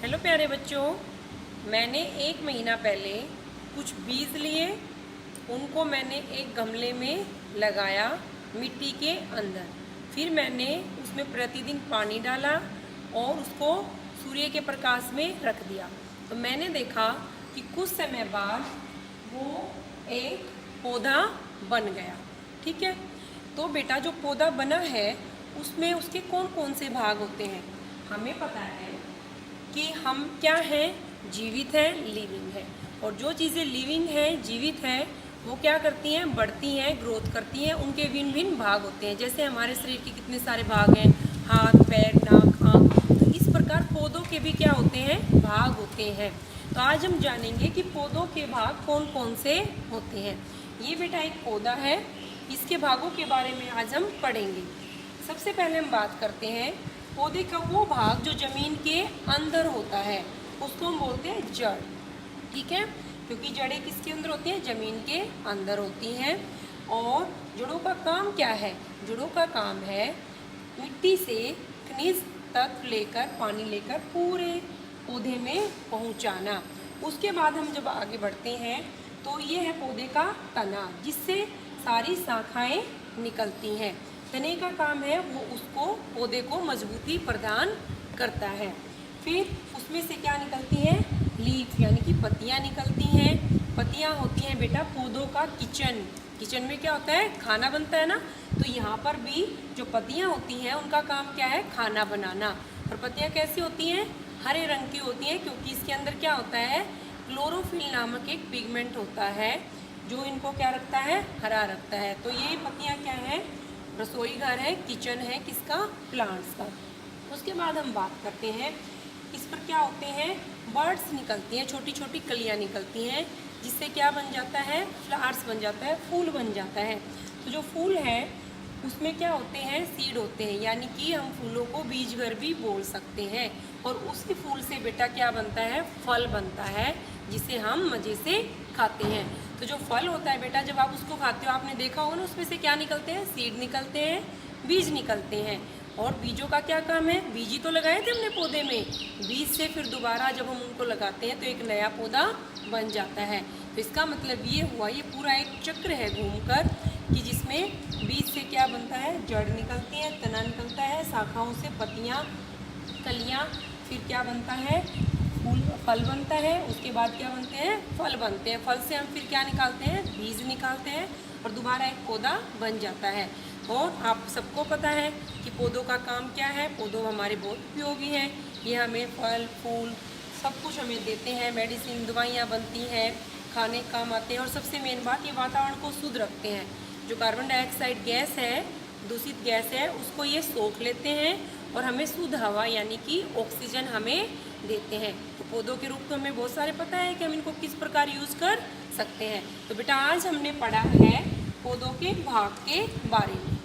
Hello प्यारे बच्चों, मैंने 1 महीना पहले कुछ बीज लिए, उनको मैंने एक गमले में लगाया मिट्टी के अंदर। फिर मैंने उसमें प्रतिदिन पानी डाला और उसको सूर्य के प्रकाश में रख दिया। तो मैंने देखा कि कुछ समय बाद वो एक पौधा बन गया। ठीक है, तो बेटा जो पौधा बना है उसमें उसके कौन कौन से भाग होते हैं? हमें पता है कि हम क्या हैं, जीवित हैं, लिविंग है। और जो चीज़ें लिविंग हैं, जीवित हैं, वो क्या करती हैं, बढ़ती हैं, ग्रोथ करती हैं। उनके भिन्न भिन्न भाग होते हैं। जैसे हमारे शरीर के कितने सारे भाग हैं, हाथ, पैर, नाक, आँख। तो इस प्रकार पौधों के भी क्या होते हैं, भाग होते हैं। तो आज हम जानेंगे कि पौधों के भाग कौन कौन से होते हैं। ये बेटा एक पौधा है, इसके भागों के बारे में आज हम पढ़ेंगे। सबसे पहले हम बात करते हैं पौधे का वो भाग जो जमीन के अंदर होता है, उसको हम बोलते हैं जड़। ठीक है, क्योंकि जड़ें किसके अंदर होती हैं, जमीन के अंदर होती हैं। और जड़ों का काम क्या है? जड़ों का काम है मिट्टी से खनिज तत्व लेकर, पानी लेकर पूरे पौधे में पहुंचाना। उसके बाद हम जब आगे बढ़ते हैं तो ये है पौधे का तना, जिससे सारी शाखाएं निकलती हैं। तने का काम है वो उसको, पौधे को मजबूती प्रदान करता है। फिर उसमें से क्या निकलती है, लीफ यानी कि पत्तियां निकलती हैं। पत्तियां होती हैं बेटा पौधों का किचन। किचन में क्या होता है, खाना बनता है ना। तो यहाँ पर भी जो पत्तियां होती हैं उनका काम क्या है, खाना बनाना। और पत्तियां कैसी होती हैं, हरे रंग की होती हैं, क्योंकि इसके अंदर क्या होता है, क्लोरोफिल नामक एक पिगमेंट होता है जो इनको क्या रखता है, हरा रखता है। तो ये पत्तियां क्या है, रसोई घर है, किचन है, किसका, प्लांट्स का। उसके बाद हम बात करते हैं इस पर क्या होते हैं, बर्ड्स निकलती हैं, छोटी छोटी कलियां निकलती हैं, जिससे क्या बन जाता है, फ्लावर्स बन जाता है, फूल बन जाता है। तो जो फूल है उसमें क्या होते हैं, सीड होते हैं, यानी कि हम फूलों को बीज भर भी बोल सकते हैं। और उसी फूल से बेटा क्या बनता है, फल बनता है, जिसे हम मज़े से खाते हैं। तो जो फल होता है बेटा, जब आप उसको खाते हो, आपने देखा होगा ना, उसमें से क्या निकलते हैं, सीड निकलते हैं, बीज निकलते हैं। और बीजों का क्या काम है, बीज ही तो लगाए थे हमने पौधे में, बीज से फिर दोबारा जब हम उनको लगाते हैं तो एक नया पौधा बन जाता है। तो इसका मतलब ये हुआ, ये पूरा एक चक्र है घूमकर, कि जिसमें बीज से क्या बनता है, जड़ निकलती है, तना निकलता है, शाखाओं से पत्तियाँ, कलियाँ, फिर क्या बनता है, फूल, फल बनता है। उसके बाद क्या बनते हैं, फल बनते हैं। फल से हम फिर क्या निकालते हैं, बीज निकालते हैं, और दोबारा एक पौधा बन जाता है। और आप सबको पता है कि पौधों का काम क्या है, पौधों हमारे बहुत उपयोगी हैं। ये हमें फल, फूल सब कुछ हमें देते हैं, मेडिसिन, दवाइयाँ बनती हैं, खाने काम आते हैं। और सबसे मेन बात, ये वातावरण को शुद्ध रखते हैं। जो कार्बन डाइऑक्साइड गैस है, दूषित गैस है, उसको ये सोख लेते हैं और हमें शुद्ध हवा यानी कि ऑक्सीजन हमें देते हैं। तो पौधों के रूप में हमें बहुत सारे पता है कि हम इनको किस प्रकार यूज़ कर सकते हैं। तो बेटा आज हमने पढ़ा है पौधों के भाग के बारे में।